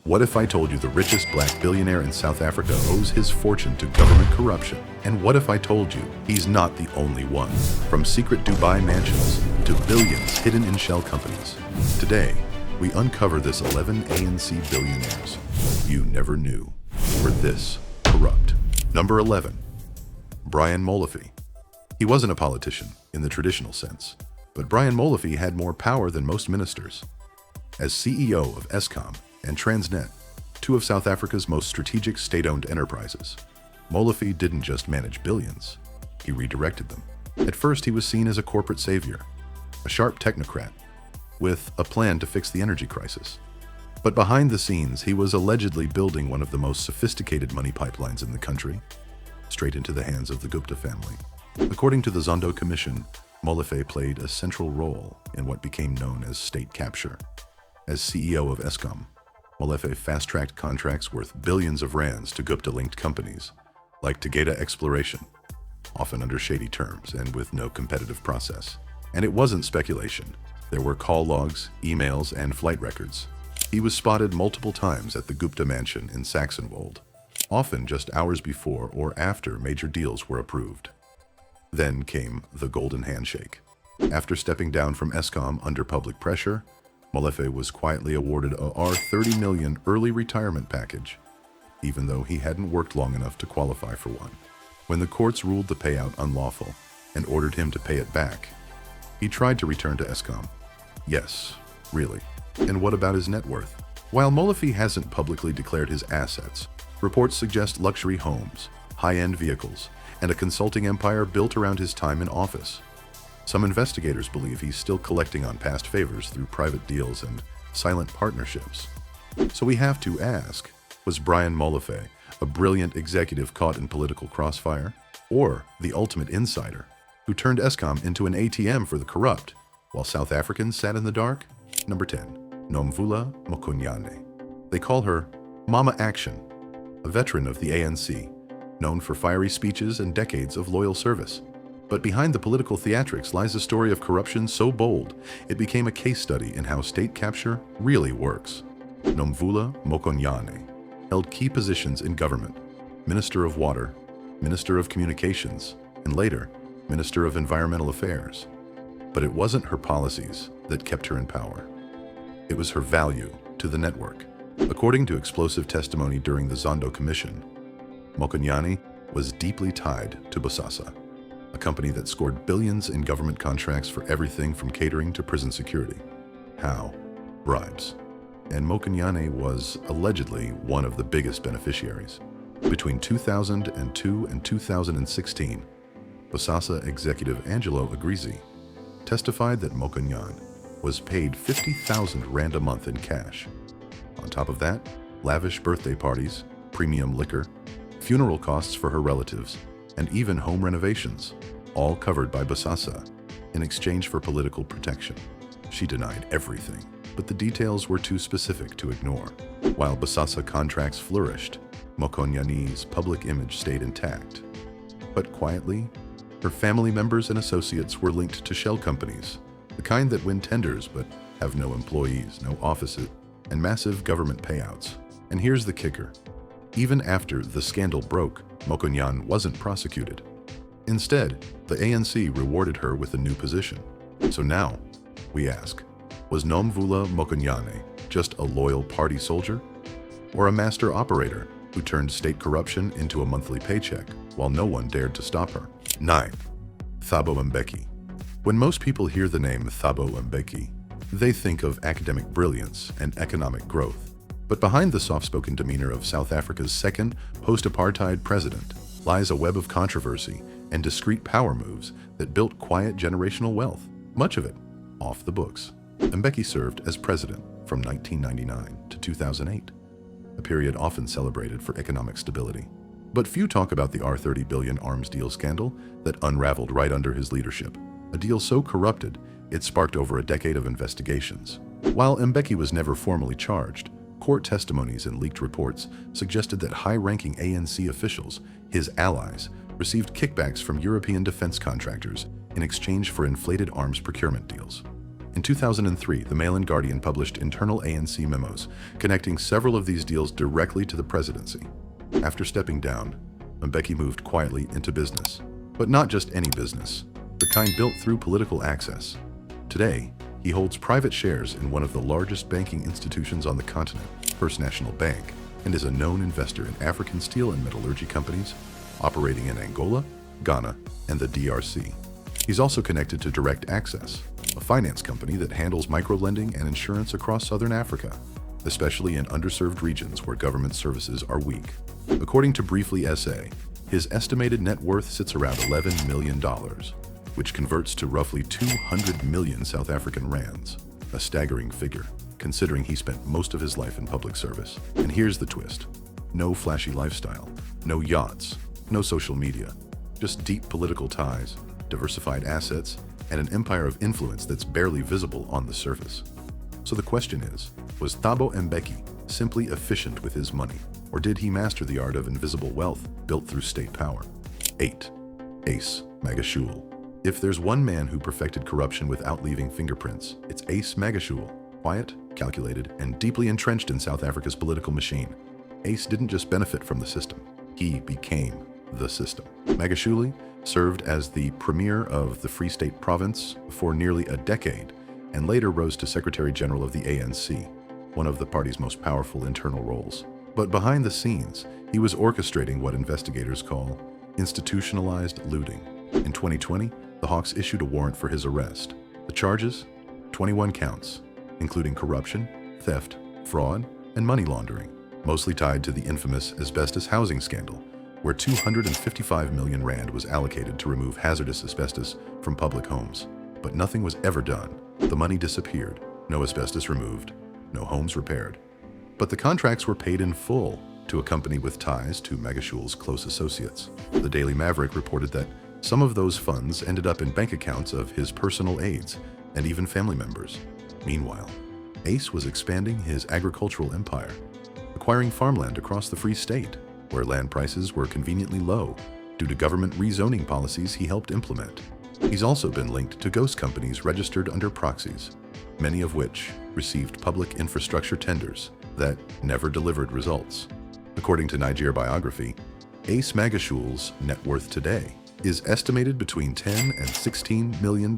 What if I told you the richest black billionaire in South Africa owes his fortune to government corruption? And what if I told you he's not the only one? From secret Dubai mansions to billions hidden in shell companies. Today, we uncover this 11 ANC billionaires you never knew were this corrupt. Number 11. Brian Molefe. He wasn't a politician in the traditional sense, but Brian Molefe had more power than most ministers. As CEO of Eskom and Transnet, two of South Africa's most strategic state-owned enterprises, Molefe didn't just manage billions, he redirected them. At first, he was seen as a corporate savior, a sharp technocrat, with a plan to fix the energy crisis. But behind the scenes, he was allegedly building one of the most sophisticated money pipelines in the country, straight into the hands of the Gupta family. According to the Zondo Commission, Molefe played a central role in what became known as state capture. As CEO of Eskom, Molefe fast-tracked contracts worth billions of rands to Gupta-linked companies, like Tegeta Exploration, often under shady terms and with no competitive process. And it wasn't speculation. There were call logs, emails, and flight records. He was spotted multiple times at the Gupta mansion in Saxonwold, often just hours before or after major deals were approved. Then came the golden handshake. After stepping down from Eskom under public pressure, Molefe was quietly awarded a R30 million early retirement package, even though he hadn't worked long enough to qualify for one. When the courts ruled the payout unlawful and ordered him to pay it back, he tried to return to Eskom. Yes, really. And what about his net worth? While Molefe hasn't publicly declared his assets, reports suggest luxury homes, high-end vehicles, and a consulting empire built around his time in office. Some investigators believe he's still collecting on past favors through private deals and silent partnerships. So we have to ask, was Brian Molefe a brilliant executive caught in political crossfire, or the ultimate insider who turned Eskom into an ATM for the corrupt, while South Africans sat in the dark? Number 10. Nomvula Mokonyane. They call her Mama Action, a veteran of the ANC, known for fiery speeches and decades of loyal service. But behind the political theatrics lies a story of corruption so bold, it became a case study in how state capture really works. Nomvula Mokonyane held key positions in government: Minister of Water, Minister of Communications, and later, Minister of Environmental Affairs. But it wasn't her policies that kept her in power. It was her value to the network. According to explosive testimony during the Zondo Commission, Mokonyane was deeply tied to Bosasa, a company that scored billions in government contracts for everything from catering to prison security. How? Bribes. And Mokonyane was allegedly one of the biggest beneficiaries. Between 2002 and 2016, Bosasa executive Angelo Agrizi testified that Mokonyane was paid 50,000 rand a month in cash. On top of that, lavish birthday parties, premium liquor, funeral costs for her relatives, and even home renovations, all covered by Bosasa in exchange for political protection. She denied everything, but the details were too specific to ignore. While Bosasa contracts flourished, Mokonyane's public image stayed intact. But quietly, her family members and associates were linked to shell companies, the kind that win tenders but have no employees, no offices, and massive government payouts. And here's the kicker. Even after the scandal broke, Mokonyane wasn't prosecuted. Instead, the ANC rewarded her with a new position. So now, we ask, was Nomvula Mokonyane just a loyal party soldier? Or a master operator who turned state corruption into a monthly paycheck while no one dared to stop her? 9. Thabo Mbeki. When most people hear the name Thabo Mbeki, they think of academic brilliance and economic growth. But behind the soft-spoken demeanor of South Africa's second post-apartheid president lies a web of controversy and discreet power moves that built quiet generational wealth, much of it off the books. Mbeki served as president from 1999 to 2008, a period often celebrated for economic stability. But few talk about the R30 billion arms deal scandal that unraveled right under his leadership, a deal so corrupted it sparked over a decade of investigations. While Mbeki was never formally charged, court testimonies and leaked reports suggested that high-ranking ANC officials, his allies, received kickbacks from European defense contractors in exchange for inflated arms procurement deals. In 2003, the Mail and Guardian published internal ANC memos connecting several of these deals directly to the presidency. After stepping down, Mbeki moved quietly into business. But not just any business, the kind built through political access. Today, he holds private shares in one of the largest banking institutions on the continent, First National Bank, and is a known investor in African steel and metallurgy companies operating in Angola, Ghana, and the DRC. He's also connected to Direct Access, a finance company that handles microlending and insurance across southern Africa, especially in underserved regions where government services are weak. According to Briefly SA, his estimated net worth sits around $11 million, which converts to roughly 200 million South African rands, a staggering figure, considering he spent most of his life in public service. And here's the twist. No flashy lifestyle, no yachts, no social media, just deep political ties, diversified assets, and an empire of influence that's barely visible on the surface. So the question is, was Thabo Mbeki simply efficient with his money, or did he master the art of invisible wealth built through state power? 8. Ace Magashule. If there's one man who perfected corruption without leaving fingerprints, it's Ace Magashule. Quiet, calculated, and deeply entrenched in South Africa's political machine. Ace didn't just benefit from the system, he became the system. Magashule served as the premier of the Free State province for nearly a decade, and later rose to Secretary General of the ANC, one of the party's most powerful internal roles. But behind the scenes, he was orchestrating what investigators call institutionalized looting. In 2020, the Hawks issued a warrant for his arrest. The charges? 21 counts, including corruption, theft, fraud, and money laundering, mostly tied to the infamous asbestos housing scandal, where 255 million rand was allocated to remove hazardous asbestos from public homes. But nothing was ever done. The money disappeared, no asbestos removed, no homes repaired. But the contracts were paid in full to a company with ties to Magashule's close associates. The Daily Maverick reported that some of those funds ended up in bank accounts of his personal aides and even family members. Meanwhile, Ace was expanding his agricultural empire, acquiring farmland across the Free State, where land prices were conveniently low due to government rezoning policies he helped implement. He's also been linked to ghost companies registered under proxies, many of which received public infrastructure tenders that never delivered results. According to Niger Biography, Ace Magashule's net worth today is estimated between $10 and $16 million,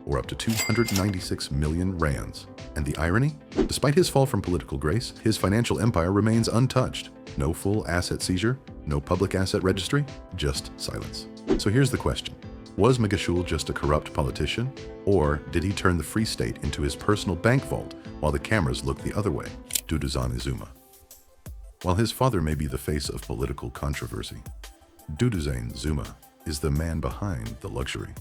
or up to 296 million rands. And the irony? Despite his fall from political grace, his financial empire remains untouched. No full asset seizure, no public asset registry, just silence. So here's the question. Was Magashule just a corrupt politician, or did he turn the Free State into his personal bank vault while the cameras looked the other way? Duduzane Zuma. While his father may be the face of political controversy, Duduzane Zuma is the man behind the luxury.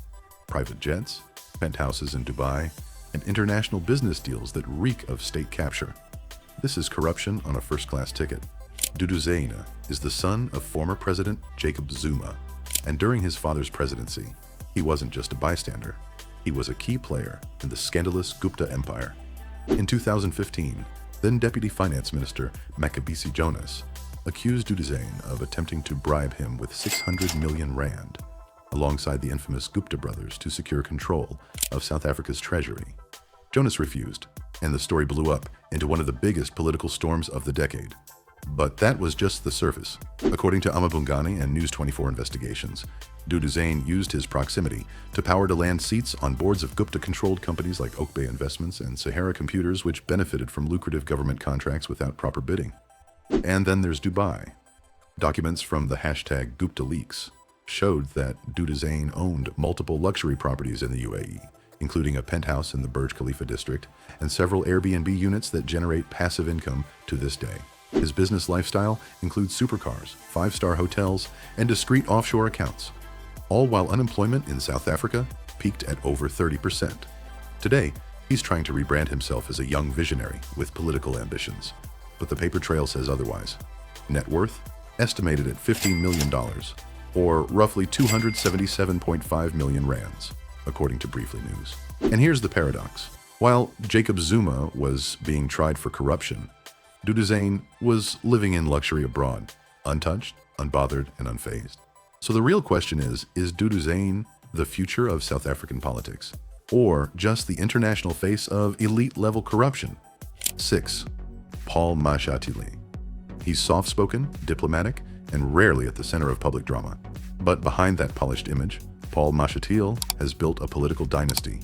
Private jets, penthouses in Dubai, and international business deals that reek of state capture. This is corruption on a first-class ticket. Duduzane is the son of former President Jacob Zuma, and during his father's presidency, he wasn't just a bystander. He was a key player in the scandalous Gupta Empire. In 2015, then Deputy Finance Minister Makhubisi Jonas accused Duduzane of attempting to bribe him with 600 million rand, alongside the infamous Gupta brothers, to secure control of South Africa's treasury. Jonas refused, and the story blew up into one of the biggest political storms of the decade. But that was just the surface. According to Amabungani and News 24 investigations, Duduzane used his proximity to power to land seats on boards of Gupta-controlled companies like Oak Bay Investments and Sahara Computers, which benefited from lucrative government contracts without proper bidding. And then there's Dubai. Documents from the hashtag Gupta leaks showed that Duduzane owned multiple luxury properties in the UAE, including a penthouse in the Burj Khalifa district and several Airbnb units that generate passive income to this day. His business lifestyle includes supercars, five-star hotels, and discreet offshore accounts, all while unemployment in South Africa peaked at over 30%. Today, he's trying to rebrand himself as a young visionary with political ambitions, but the paper trail says otherwise. Net worth estimated at $15 million, or roughly 277.5 million rands, according to Briefly News. And here's the paradox. While Jacob Zuma was being tried for corruption, Duduzane was living in luxury abroad, untouched, unbothered, and unfazed. So the real question is Duduzane the future of South African politics? or just the international face of elite-level corruption? 6. Paul Mashatile. He's soft-spoken, diplomatic, and rarely at the center of public drama. But behind that polished image, Paul Mashatile has built a political dynasty,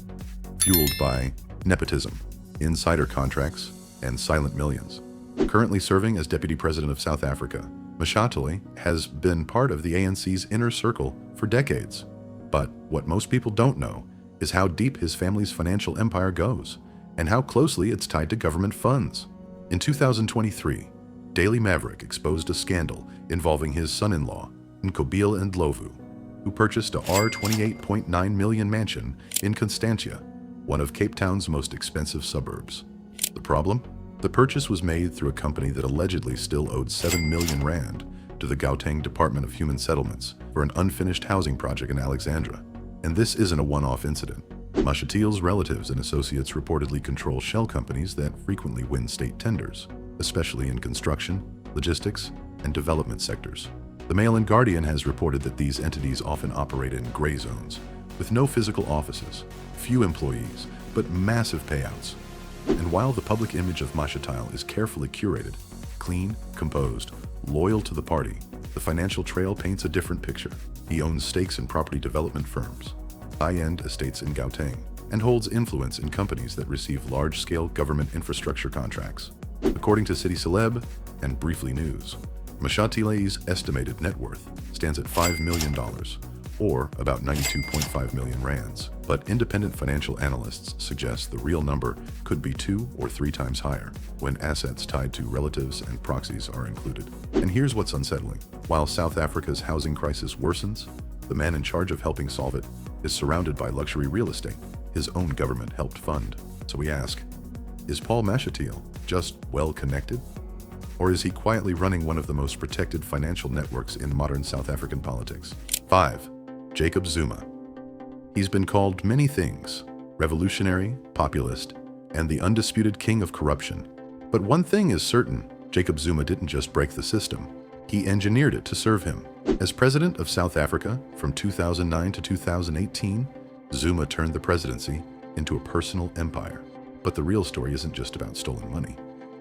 fueled by nepotism, insider contracts, and silent millions. Currently serving as Deputy President of South Africa, Mashatile has been part of the ANC's inner circle for decades. But what most people don't know is how deep his family's financial empire goes, and how closely it's tied to government funds. In 2023, Daily Maverick exposed a scandal involving his son-in-law, Nkobile Ndlovu, who purchased a R28.9 million mansion in Constantia, one of Cape Town's most expensive suburbs. The problem? The purchase was made through a company that allegedly still owed 7 million rand to the Gauteng Department of Human Settlements for an unfinished housing project in Alexandra. And this isn't a one-off incident. Mashatile's relatives and associates reportedly control shell companies that frequently win state tenders, especially in construction, logistics, and development sectors. The Mail and Guardian has reported that these entities often operate in gray zones, with no physical offices, few employees, but massive payouts. And while the public image of Mashatile is carefully curated, clean, composed, loyal to the party, the financial trail paints a different picture. He owns stakes in property development firms, high-end estates in Gauteng, and holds influence in companies that receive large-scale government infrastructure contracts. According to City Celeb and Briefly News, Mashatile's estimated net worth stands at $5 million, or about 92.5 million rands. But independent financial analysts suggest the real number could be 2 or 3 times higher when assets tied to relatives and proxies are included. And here's what's unsettling. While South Africa's housing crisis worsens, the man in charge of helping solve it is surrounded by luxury real estate his own government helped fund. So we ask, is Paul Mashatile just well-connected? Or is he quietly running one of the most protected financial networks in modern South African politics? 5. Jacob Zuma. He's been called many things: revolutionary, populist, and the undisputed king of corruption. But one thing is certain: Jacob Zuma didn't just break the system, he engineered it to serve him. As president of South Africa from 2009 to 2018, Zuma turned the presidency into a personal empire. But the real story isn't just about stolen money.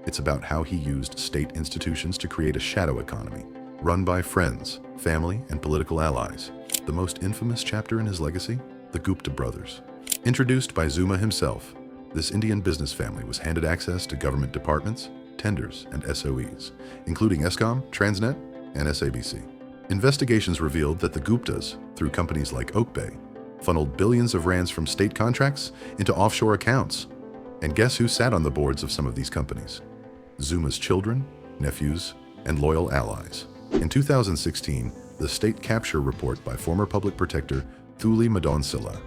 It's about how he used state institutions to create a shadow economy, run by friends, family, and political allies. The most infamous chapter in his legacy? The Gupta brothers. Introduced by Zuma himself, this Indian business family was handed access to government departments, tenders, and SOEs, including Eskom, Transnet, and SABC. Investigations revealed that the Guptas, through companies like Oak Bay, funneled billions of rands from state contracts into offshore accounts. And guess who sat on the boards of some of these companies? Zuma's children, nephews, and loyal allies. In 2016, the state capture report by former public protector Thuli Madonsela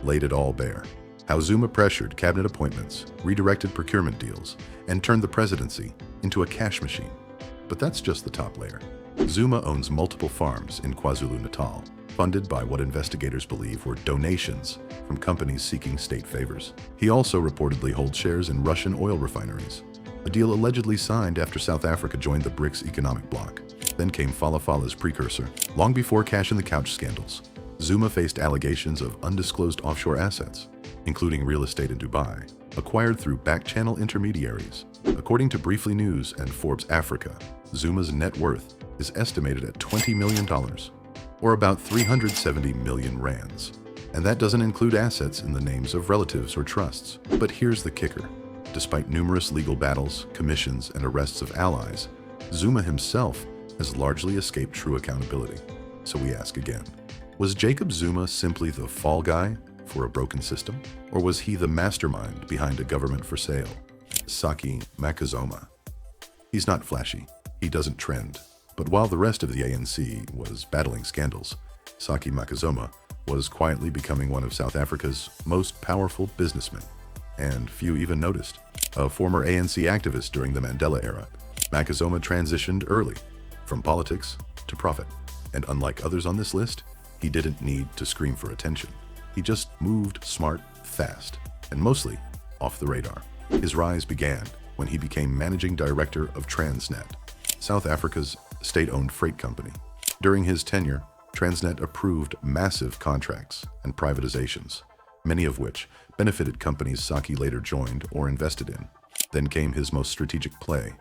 laid it all bare. How Zuma pressured cabinet appointments, redirected procurement deals, and turned the presidency into a cash machine. But that's just the top layer. Zuma owns multiple farms in KwaZulu-Natal, funded by what investigators believe were donations from companies seeking state favors. He also reportedly holds shares in Russian oil refineries, a deal allegedly signed after South Africa joined the BRICS economic bloc. Then came Falafala's precursor. Long before cash-in-the-couch scandals, Zuma faced allegations of undisclosed offshore assets, including real estate in Dubai, acquired through back-channel intermediaries. According to Briefly News and Forbes Africa, Zuma's net worth is estimated at $20 million, or about 370 million rands. And that doesn't include assets in the names of relatives or trusts. But here's the kicker. Despite numerous legal battles, commissions, and arrests of allies, Zuma himself has largely escaped true accountability. So we ask again, was Jacob Zuma simply the fall guy for a broken system? Or was he the mastermind behind a government for sale? Saki Makazoma. He's not flashy. He doesn't trend. But while the rest of the ANC was battling scandals, Saki Makazoma was quietly becoming one of South Africa's most powerful businessmen. And few even noticed. A former ANC activist during the Mandela era, Makazoma transitioned early, from politics to profit. And unlike others on this list, he didn't need to scream for attention. He just moved smart, fast, and mostly off the radar. His rise began when he became managing director of Transnet, South Africa's state-owned freight company. During his tenure, Transnet approved massive contracts and privatizations, many of which benefited companies Saki later joined or invested in. Then came his most strategic play,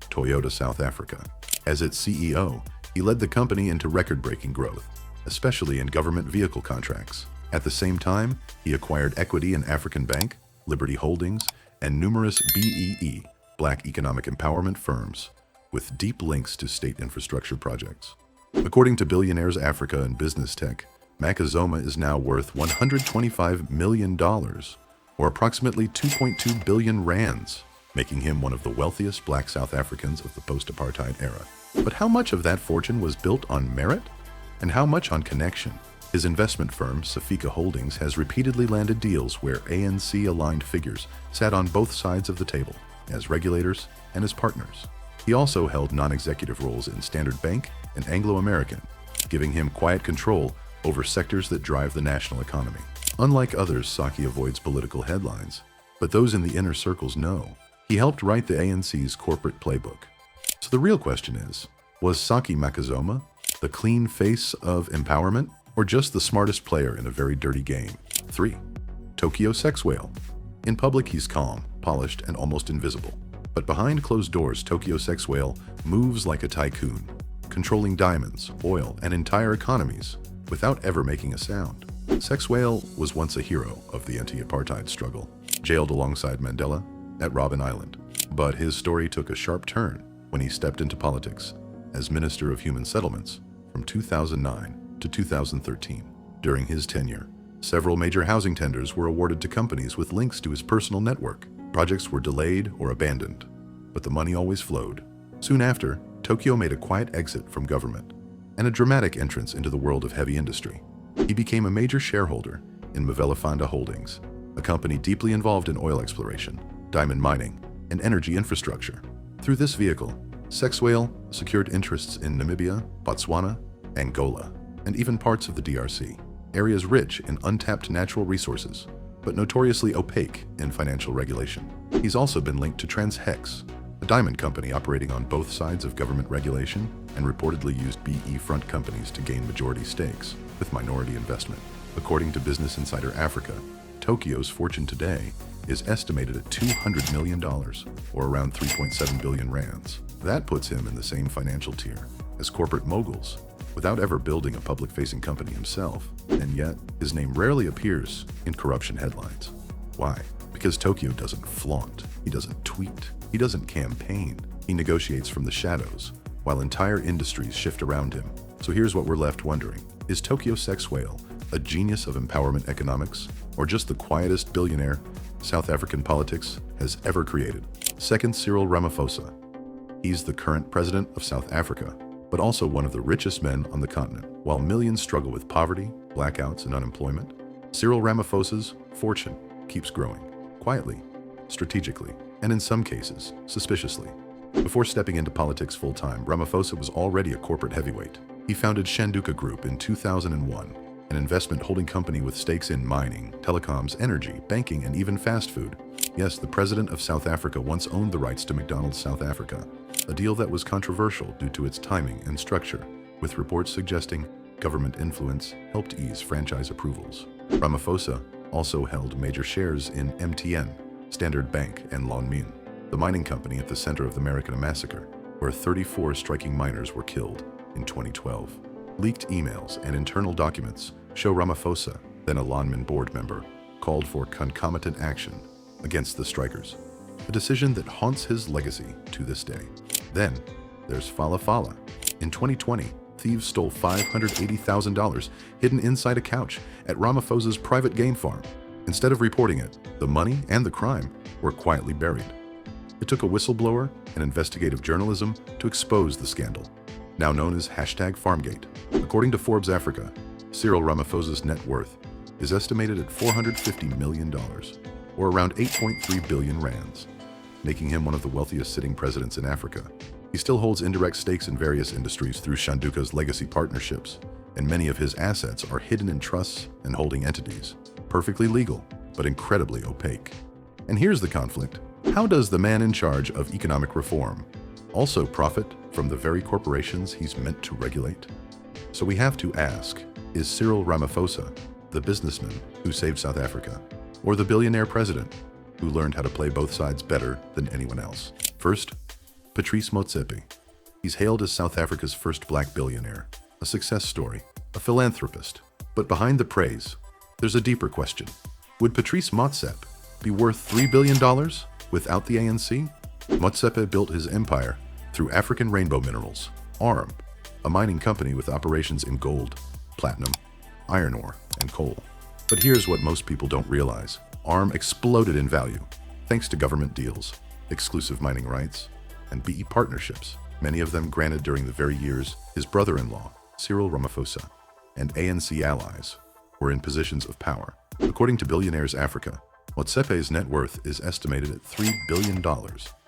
Toyota South Africa. As its CEO, he led the company into record-breaking growth, especially in government vehicle contracts. At the same time, he acquired equity in African Bank, Liberty Holdings, and numerous BEE, Black Economic Empowerment firms, with deep links to state infrastructure projects. According to Billionaires Africa and Business Tech, Makazoma is now worth $125 million, or approximately 2.2 billion rands, making him one of the wealthiest Black South Africans of the post-apartheid era. But how much of that fortune was built on merit? And how much on connection? His investment firm, Safika Holdings, has repeatedly landed deals where ANC-aligned figures sat on both sides of the table, as regulators and as partners. He also held non-executive roles in Standard Bank and Anglo American, giving him quiet control over sectors that drive the national economy. Unlike others, Saki avoids political headlines, but those in the inner circles know. He helped write the ANC's corporate playbook. So the real question is, was Saki Makazoma the clean face of empowerment, or just the smartest player in a very dirty game? 3. Tokyo Sex Whale. In public, he's calm, polished, and almost invisible. But behind closed doors, Tokyo Sex Whale moves like a tycoon, controlling diamonds, oil, and entire economies without ever making a sound. Sex Whale was once a hero of the anti-apartheid struggle, jailed alongside Mandela at Robben Island. But his story took a sharp turn when he stepped into politics as Minister of Human Settlements from 2009 to 2013. During his tenure, several major housing tenders were awarded to companies with links to his personal network. Projects were delayed or abandoned, but the money always flowed. Soon after, Tokyo made a quiet exit from government and a dramatic entrance into the world of heavy industry. He became a major shareholder in Mavelafanda Holdings, a company deeply involved in oil exploration, diamond mining, and energy infrastructure. Through this vehicle, Sex Whale secured interests in Namibia, Botswana, Angola, and even parts of the DRC, areas rich in untapped natural resources, but notoriously opaque in financial regulation. He's also been linked to Transhex, a diamond company operating on both sides of government regulation and reportedly used BE front companies to gain majority stakes with minority investment. According to Business Insider Africa, Tokyo's fortune today is estimated at $200 million, or around 3.7 billion rands. That puts him in the same financial tier as corporate moguls, without ever building a public-facing company himself. And yet, his name rarely appears in corruption headlines. Why? Because Tokyo doesn't flaunt, he doesn't tweet, he doesn't campaign. He negotiates from the shadows, while entire industries shift around him. So here's what we're left wondering. Is Tokyo Sex Whale a genius of empowerment economics, or just the quietest billionaire South African politics has ever created? Second, Cyril Ramaphosa. He's the current president of South Africa, but also one of the richest men on the continent. While millions struggle with poverty, blackouts, and unemployment, Cyril Ramaphosa's fortune keeps growing, quietly, strategically, and in some cases, suspiciously. Before stepping into politics full-time, Ramaphosa was already a corporate heavyweight. He founded Shanduka Group in 2001, an investment holding company with stakes in mining, telecoms, energy, banking, and even fast food. Yes, the president of South Africa once owned the rights to McDonald's South Africa, a deal that was controversial due to its timing and structure, with reports suggesting government influence helped ease franchise approvals. Ramaphosa also held major shares in MTN, Standard Bank, and Lonmin, the mining company at the center of the American massacre, where 34 striking miners were killed in 2012. Leaked emails and internal documents show Ramaphosa, then a Lonmin board member, called for concomitant action against the strikers, a decision that haunts his legacy to this day. Then, there's Fala Fala. In 2020, thieves stole $580,000 hidden inside a couch at Ramaphosa's private game farm. Instead of reporting it, the money and the crime were quietly buried. It took a whistleblower and investigative journalism to expose the scandal, now known as #Farmgate. According to Forbes Africa, Cyril Ramaphosa's net worth is estimated at $450 million, or around 8.3 billion rands, making him one of the wealthiest sitting presidents in Africa. He still holds indirect stakes in various industries through Shanduka's legacy partnerships, and many of his assets are hidden in trusts and holding entities, perfectly legal, but incredibly opaque. And here's the conflict. How does the man in charge of economic reform also profit from the very corporations he's meant to regulate? So we have to ask, is Cyril Ramaphosa the businessman who saved South Africa, or the billionaire president who learned how to play both sides better than anyone else. First, Patrice Motsepe. He's hailed as South Africa's first black billionaire, a success story, a philanthropist. But behind the praise, there's a deeper question. Would Patrice Motsepe be worth $3 billion without the ANC? Motsepe built his empire through African Rainbow Minerals, ARM, a mining company with operations in gold, platinum, iron ore, and coal. But here's what most people don't realize. ARM exploded in value thanks to government deals, exclusive mining rights, and BE partnerships, many of them granted during the very years his brother-in-law, Cyril Ramaphosa, and ANC allies were in positions of power. According to Billionaires Africa, Motsepe's net worth is estimated at $3 billion,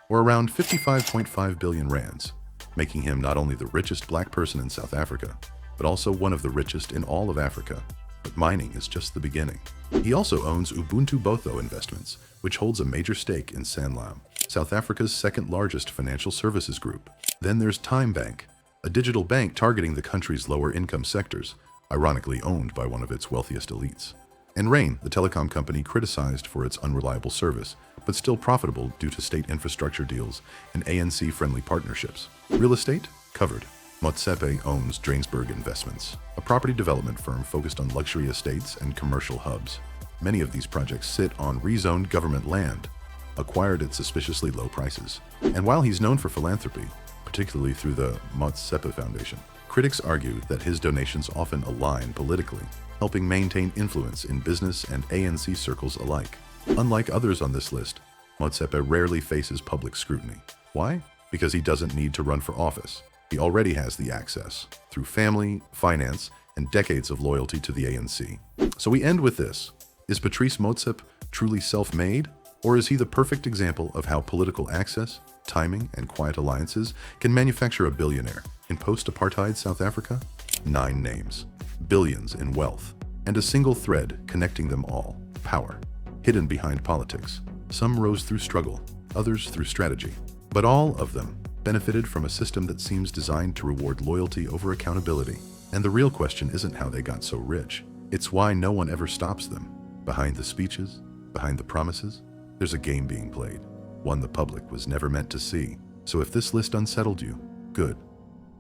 or around 55.5 billion rands, making him not only the richest black person in South Africa, but also one of the richest in all of Africa. But mining is just the beginning. He also owns Ubuntu Botho Investments, which holds a major stake in Sanlam, South Africa's second largest financial services group. Then there's Time Bank, a digital bank targeting the country's lower income sectors, ironically owned by one of its wealthiest elites. And Rain, the telecom company criticized for its unreliable service, but still profitable due to state infrastructure deals and ANC-friendly partnerships. Real estate? Covered. Motsepe owns Drainsburg Investments, a property development firm focused on luxury estates and commercial hubs. Many of these projects sit on rezoned government land, acquired at suspiciously low prices. And while he's known for philanthropy, particularly through the Motsepe Foundation, critics argue that his donations often align politically, helping maintain influence in business and ANC circles alike. Unlike others on this list, Motsepe rarely faces public scrutiny. Why? Because he doesn't need to run for office. He already has the access, through family, finance, and decades of loyalty to the ANC. So we end with this. Is Patrice Motsepe truly self-made? Or is he the perfect example of how political access, timing, and quiet alliances can manufacture a billionaire in post-apartheid South Africa? 9 names, billions in wealth, and a single thread connecting them all: power. Hidden behind politics. Some rose through struggle, others through strategy. But all of them benefited from a system that seems designed to reward loyalty over accountability. And the real question isn't how they got so rich. It's why no one ever stops them. Behind the speeches, behind the promises, there's a game being played, one the public was never meant to see. So if this list unsettled you, good.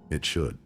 It should.